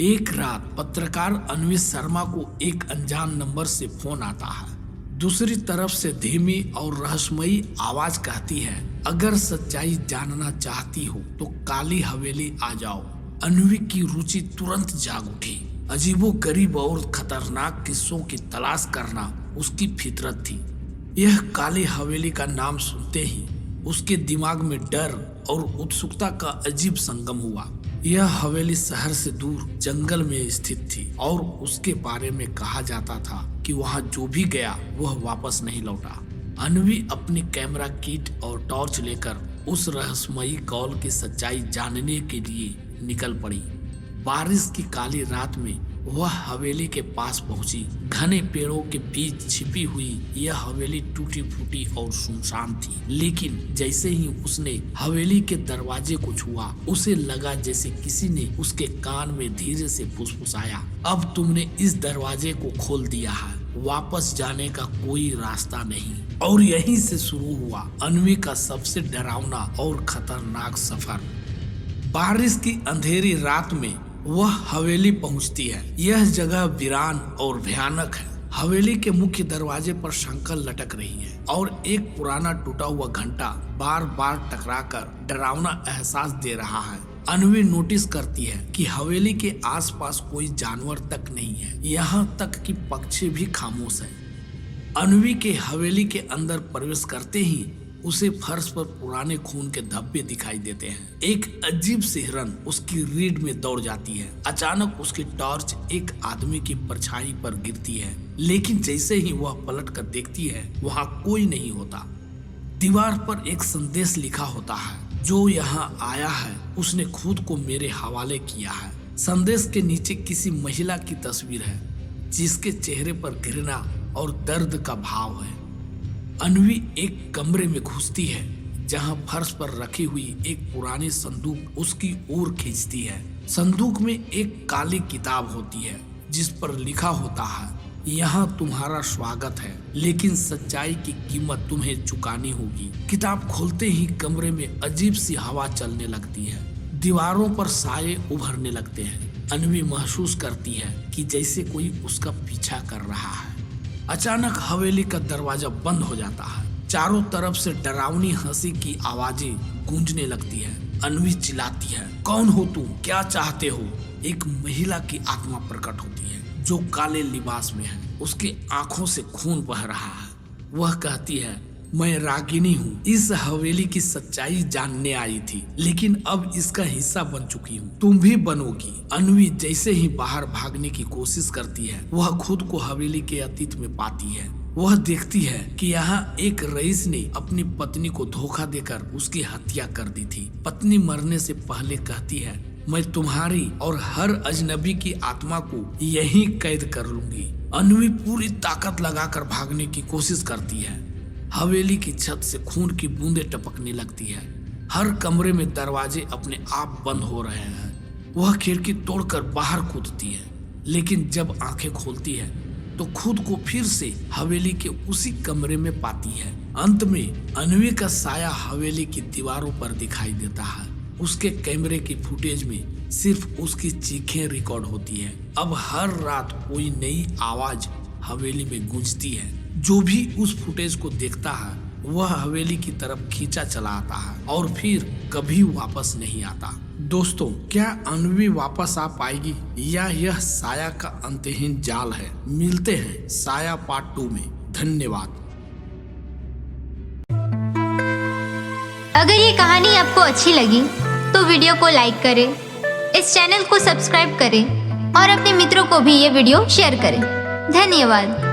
एक रात पत्रकार अन्वी शर्मा को एक अनजान नंबर से फोन आता है। दूसरी तरफ से धीमी और रहस्यमयी आवाज कहती है, अगर सच्चाई जानना चाहती हो तो काली हवेली आ जाओ। अन्वी की रुचि तुरंत जाग उठी। अजीबोगरीब और खतरनाक किस्सों की तलाश करना उसकी फितरत थी। यह काली हवेली का नाम सुनते ही उसके दिमाग में डर और उत्सुकता का अजीब संगम हुआ। यह हवेली शहर से दूर जंगल में स्थित थी और उसके बारे में कहा जाता था कि वहां जो भी गया वह वापस नहीं लौटा। अन्वी अपनी कैमरा किट और टॉर्च लेकर उस रहस्यमयी कॉल की सच्चाई जानने के लिए निकल पड़ी। बारिश की काली रात में वह हवेली के पास पहुंची। घने पेड़ों के बीच छिपी हुई यह हवेली टूटी फूटी और सुनसान थी, लेकिन जैसे ही उसने हवेली के दरवाजे को छुआ उसे लगा जैसे किसी ने उसके कान में धीरे से फुसफुसाया, अब तुमने इस दरवाजे को खोल दिया है, वापस जाने का कोई रास्ता नहीं। और यहीं से शुरू हुआ अन्वी का सबसे डरावना और खतरनाक सफर। बारिश की अंधेरी रात में वह हवेली पहुंचती है। यह जगह वीरान और भयानक है। हवेली के मुख्य दरवाजे पर संकल लटक रही है और एक पुराना टूटा हुआ घंटा बार बार टकराकर डरावना एहसास दे रहा है। अन्वी नोटिस करती है कि हवेली के आसपास कोई जानवर तक नहीं है, यहाँ तक कि पक्षी भी खामोश है। अन्वी के हवेली के अंदर प्रवेश करते ही उसे फर्श पर पुराने खून के धब्बे दिखाई देते हैं। एक अजीब सी हिरन उसकी रीढ़ में दौड़ जाती है। अचानक उसकी टॉर्च एक आदमी की परछाई पर गिरती है, लेकिन जैसे ही वह पलट कर देखती है वहाँ कोई नहीं होता। दीवार पर एक संदेश लिखा होता है, जो यहाँ आया है उसने खुद को मेरे हवाले किया है। संदेश के नीचे किसी महिला की तस्वीर है जिसके चेहरे पर घृणा और दर्द का भाव है। अन्वी एक कमरे में घुसती है जहां फर्श पर रखी हुई एक पुरानी संदूक उसकी ओर खींचती है। संदूक में एक काली किताब होती है जिस पर लिखा होता है, यहाँ तुम्हारा स्वागत है, लेकिन सच्चाई की कीमत तुम्हें चुकानी होगी। किताब खोलते ही कमरे में अजीब सी हवा चलने लगती है। दीवारों पर साये उभरने लगते हैं। अन्वी महसूस करती है कि जैसे कोई उसका पीछा कर रहा है। अचानक हवेली का दरवाजा बंद हो जाता है। चारों तरफ से डरावनी हंसी की आवाजें गूंजने लगती है। अन्वी चिल्लाती है, कौन हो तुम, क्या चाहते हो? एक महिला की आत्मा प्रकट होती है जो काले लिबास में है। उसकी आंखों से खून बह रहा है। वह कहती है, मैं रागिनी हूँ, इस हवेली की सच्चाई जानने आई थी, लेकिन अब इसका हिस्सा बन चुकी हूँ, तुम भी बनोगी। अन्वी जैसे ही बाहर भागने की कोशिश करती है वह खुद को हवेली के अतीत में पाती है। वह देखती है कि यहाँ एक रईस ने अपनी पत्नी को धोखा देकर उसकी हत्या कर दी थी। पत्नी मरने से पहले कहती है, मैं तुम्हारी और हर अजनबी की आत्मा को यहीं कैद कर लूंगी। अन्वी पूरी ताकत लगाकर भागने की कोशिश करती है। हवेली की छत से खून की बूंदें टपकने लगती है। हर कमरे में दरवाजे अपने आप बंद हो रहे हैं। वह खिड़की तोड़कर बाहर कूदती है, लेकिन जब आंखें खोलती है तो खुद को फिर से हवेली के उसी कमरे में पाती है। अंत में अन्वी का साया हवेली की दीवारों पर दिखाई देता है। उसके कैमरे की फुटेज में सिर्फ उसकी चीखें रिकॉर्ड होती है। अब हर रात कोई नई आवाज हवेली में गूंजती है। जो भी उस फुटेज को देखता है वह हवेली की तरफ खींचा चला आता है और फिर कभी वापस नहीं आता। दोस्तों, क्या अन्वी वापस आ पाएगी या यह साया का अंतहीन जाल है? मिलते हैं साया पार्ट 2 में। धन्यवाद। अगर ये कहानी आपको अच्छी लगी तो वीडियो को लाइक करें, इस चैनल को सब्सक्राइब करें और अपने मित्रों को भी ये वीडियो शेयर करें। धन्यवाद।